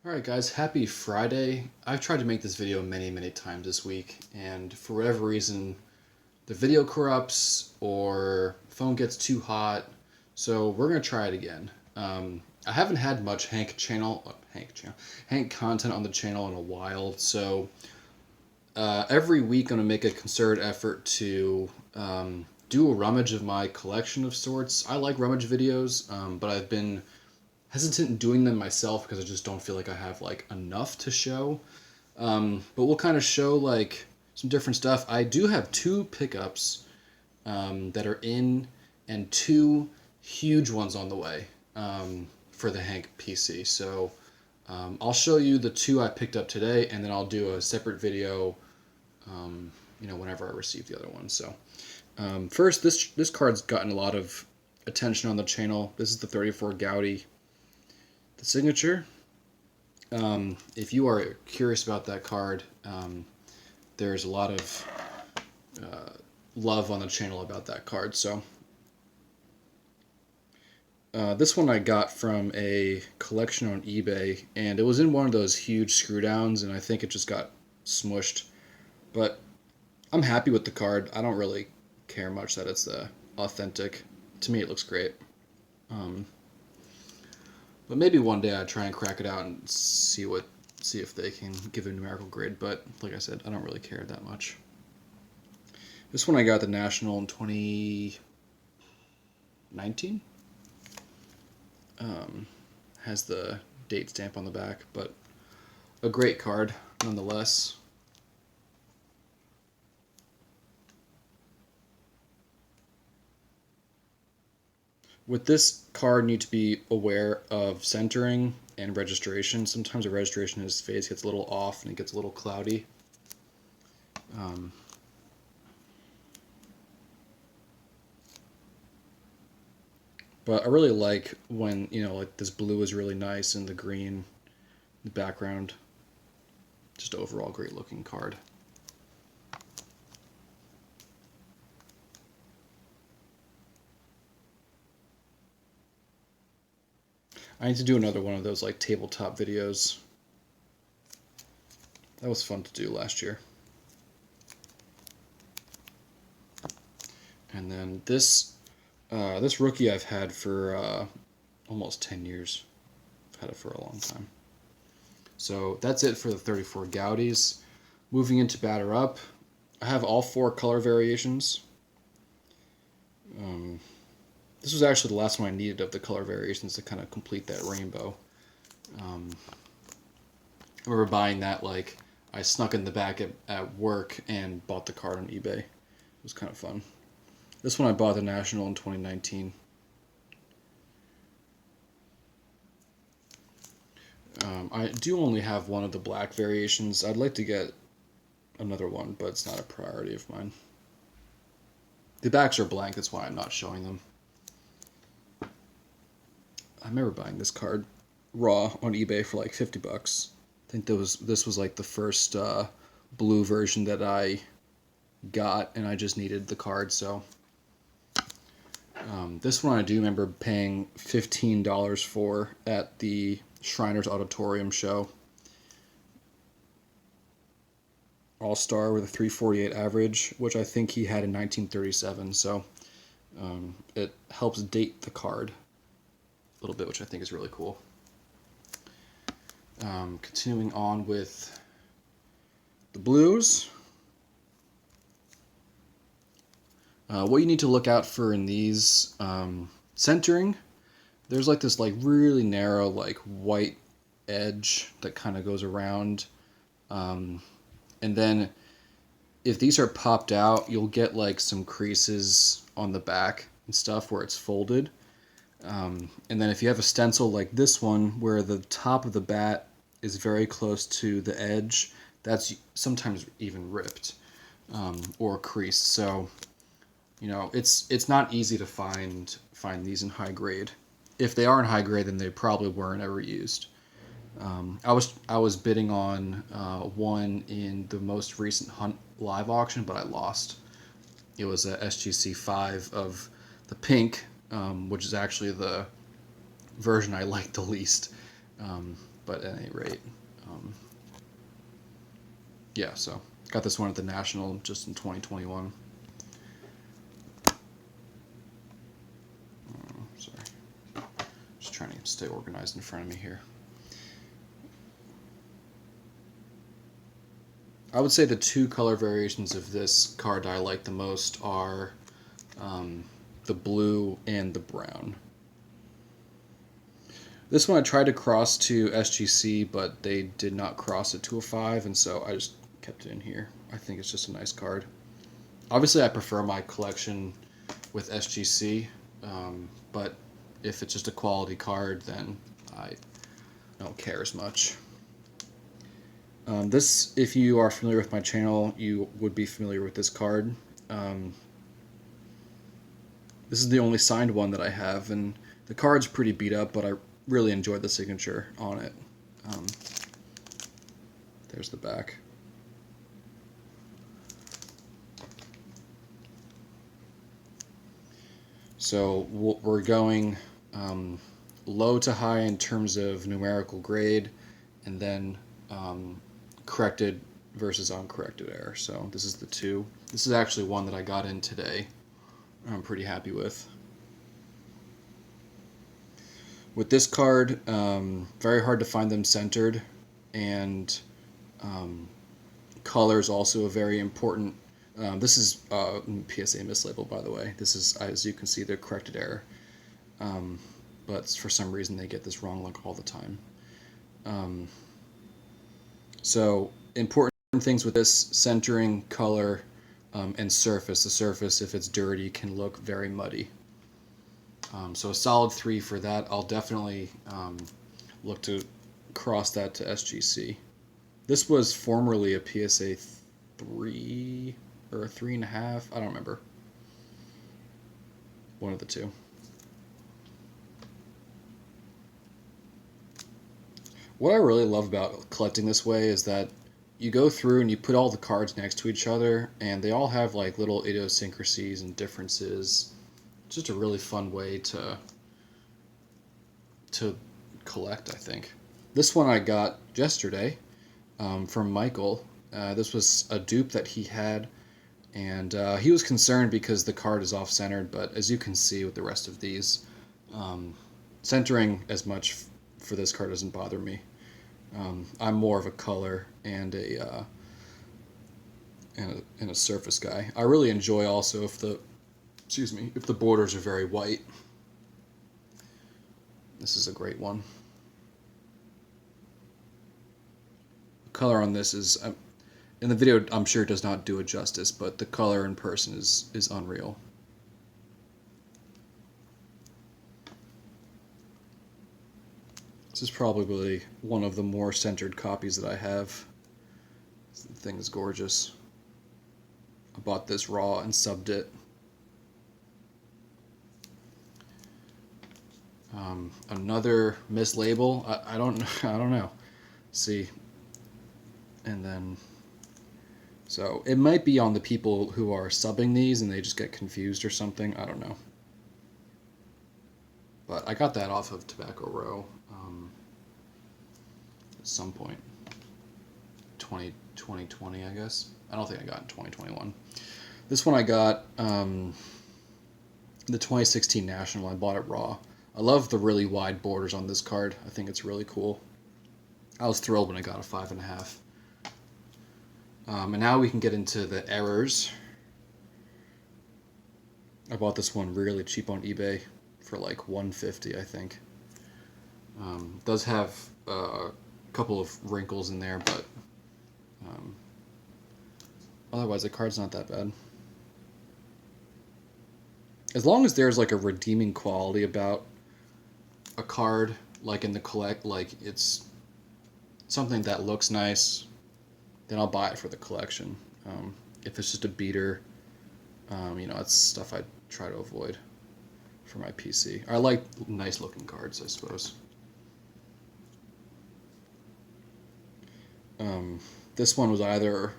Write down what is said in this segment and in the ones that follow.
Alright guys, happy Friday. I've tried to make this video many times this week, and for whatever reason the video corrupts or phone gets too hot, so we're going to try it again. I haven't had much Hank content on the channel in a while, so every week I'm going to make a concerted effort to do a rummage of my collection of sorts. I like rummage videos, but I've been hesitant in doing them myself because I just don't feel like I have like enough to show. But we'll kind of show like some different stuff. I do have two pickups that are in and two huge ones on the way for the Hank PC. So I'll show you the two I picked up today, and then I'll do a separate video whenever I receive the other one. So first, this card's gotten a lot of attention on the channel. This is the 34 Gaudi. The signature. If you are curious about that card, there's a lot of love on the channel about that card. So this one I got from a collection on eBay, and it was in one of those huge screw downs, and I think it just got smushed. But I'm happy with the card. I don't really care much that it's authentic. To me, it looks great. But maybe one day I try and crack it out and see if they can give a numerical grade. But like I said, I don't really care that much. This one I got at the National in 2019. Has the date stamp on the back, but a great card nonetheless. With this card, you need to be aware of centering and registration. Sometimes the registration in his face gets a little off and it gets a little cloudy. But I really like when, like this blue is really nice and the green in the background. Just overall great looking card. I need to do another one of those like tabletop videos. That was fun to do last year. And then this rookie I've had for almost 10 years. I've had it for a long time. So that's it for the 34 Gaudis. Moving into Batter Up, I have all four color variations. This was actually the last one I needed of the color variations to kind of complete that rainbow. I remember buying that, like, I snuck in the back at work and bought the card on eBay. It was kind of fun. This one I bought at the National in 2019. I do only have one of the black variations. I'd like to get another one, but it's not a priority of mine. The backs are blank, that's why I'm not showing them. I remember buying this card raw on eBay for like 50 bucks. I think this was like the first blue version that I got, and I just needed the card, so this one I do remember paying $15 for at the Shriners Auditorium show. All-Star with a 348 average, which I think he had in 1937, so it helps date the card a little bit, which I think is really cool. Continuing on with the blues. What you need to look out for in these, centering. There's like this like really narrow like white edge that kind of goes around, and then if these are popped out, you'll get like some creases on the back and stuff where it's folded. And then if you have a stencil like this one where the top of the bat is very close to the edge, that's sometimes even ripped or creased. So it's not easy to find these in high grade. If they are in high grade, then they probably weren't ever used. I was bidding on one in the most recent Hunt live auction, but I lost. It was a SGC 5 of the pink, which is actually the version I like the least. But at any rate, yeah, so got this one at the National just in 2021. Sorry. Just trying to stay organized in front of me here. I would say the two color variations of this card I like the most are the blue and the brown. This one I tried to cross to SGC, but they did not cross it to a 5, and so I just kept it in here. I think it's just a nice card. Obviously, I prefer my collection with SGC, but if it's just a quality card, then I don't care as much. This, if you are familiar with my channel, you would be familiar with this card. This is the only signed one that I have, and the card's pretty beat up, but I really enjoyed the signature on it. There's the back. So we're going low to high in terms of numerical grade, and then corrected versus uncorrected error. So this is the 2. This is actually one that I got in today. I'm pretty happy with. With this card, very hard to find them centered, and color is also a very important. This is PSA mislabel, by the way. This is, as you can see, the corrected error. But for some reason they get this wrong like all the time. So important things with this: centering, color, and surface. The surface, if it's dirty, can look very muddy. So a solid 3 for that. I'll definitely look to cross that to SGC. This was formerly a PSA 3 or a 3.5. I don't remember. One of the two. What I really love about collecting this way is that you go through and you put all the cards next to each other, and they all have like little idiosyncrasies and differences. It's just a really fun way to collect, I think. This one I got yesterday from Michael. This was a dupe that he had, and he was concerned because the card is off-centered, but as you can see with the rest of these, centering as much for this card doesn't bother me. I'm more of a color and a surface guy. I really enjoy also if the borders are very white. This is a great one. The color on this is, in the video I'm sure it does not do it justice, but the color in person is unreal. This is probably one of the more centered copies that I have. The thing is gorgeous. I bought this raw and subbed it. Another mislabel. I don't know. See, and then so it might be on the people who are subbing these and they just get confused or something. I don't know. But I got that off of Tobacco Row at some point. 2020, I guess. I don't think I got in 2021. This one I got the 2016 National. I bought it raw. I love the really wide borders on this card. I think it's really cool. I was thrilled when I got a 5.5. And now we can get into the errors. I bought this one really cheap on eBay for like $150, I think. Does have a couple of wrinkles in there, but otherwise the card's not that bad. As long as there's like a redeeming quality about a card, like in the collect, like it's something that looks nice, then I'll buy it for the collection. If it's just a beater, it's stuff I try to avoid for my PC. I like nice looking cards, I suppose. This one was either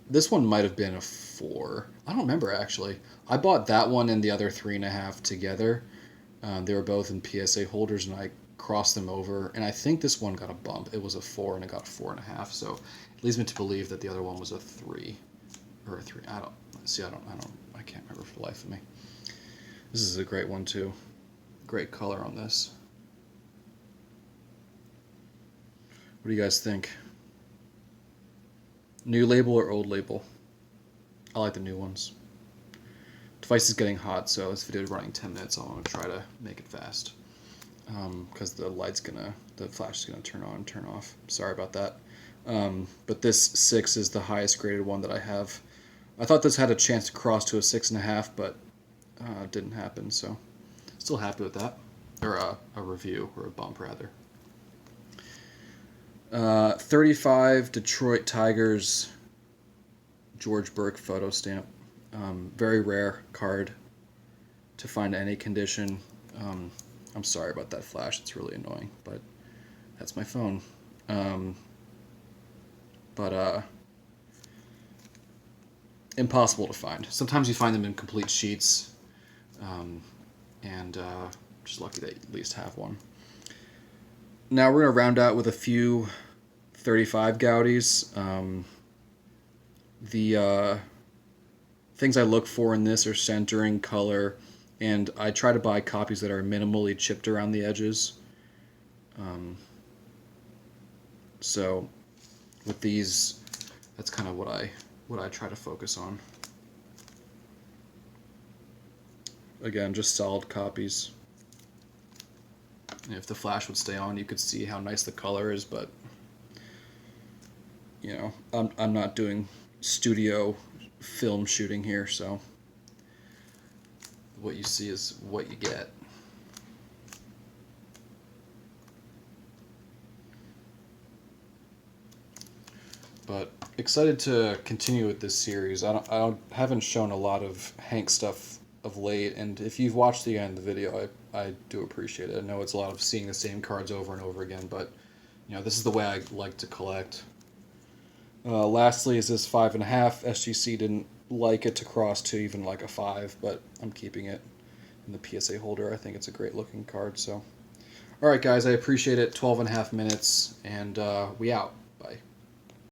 this one might have been a 4. I don't remember actually. I bought that one and the other 3.5 together. They were both in PSA holders, and I cross them over, and I think this one got a bump. It was a 4 and it got a 4.5, so it leads me to believe that the other one was a 3 or a 3. I can't remember for the life of me. This is a great one too. Great color on this. What do you guys think? New label or old label? I like the new ones. Device is getting hot, so this video is running 10 minutes. So I'm gonna try to make it fast because the flash is gonna turn on and turn off. Sorry about that. But this 6 is the highest graded one that I have. I thought this had a chance to cross to a 6.5, but it didn't happen. So still happy with that, or a review or a bump rather. 35 Detroit Tigers George Burke photo stamp. Very rare card to find any condition. I'm sorry about that flash, it's really annoying, but that's my phone. Impossible to find. Sometimes you find them in complete sheets, and just lucky that you at least have one. Now we're going to round out with a few 35 Gaudis. The things I look for in this are centering, color, and I try to buy copies that are minimally chipped around the edges. So with these, that's kind of what I try to focus on. Again, just solid copies. And if the flash would stay on, you could see how nice the color is, but you know, I'm not doing studio film shooting here, so what you see is what you get. But excited to continue with this series. I haven't shown a lot of Hank stuff of late, and if you've watched the end of the video, I do appreciate it. I know it's a lot of seeing the same cards over and over again, but you know, this is the way I like to collect. Lastly is this 5.5. SGC didn't like it to cross to even like a 5, but I'm keeping it in the PSA holder. I think it's a great looking card. So, alright guys, I appreciate it. 12.5 minutes, and we out. Bye.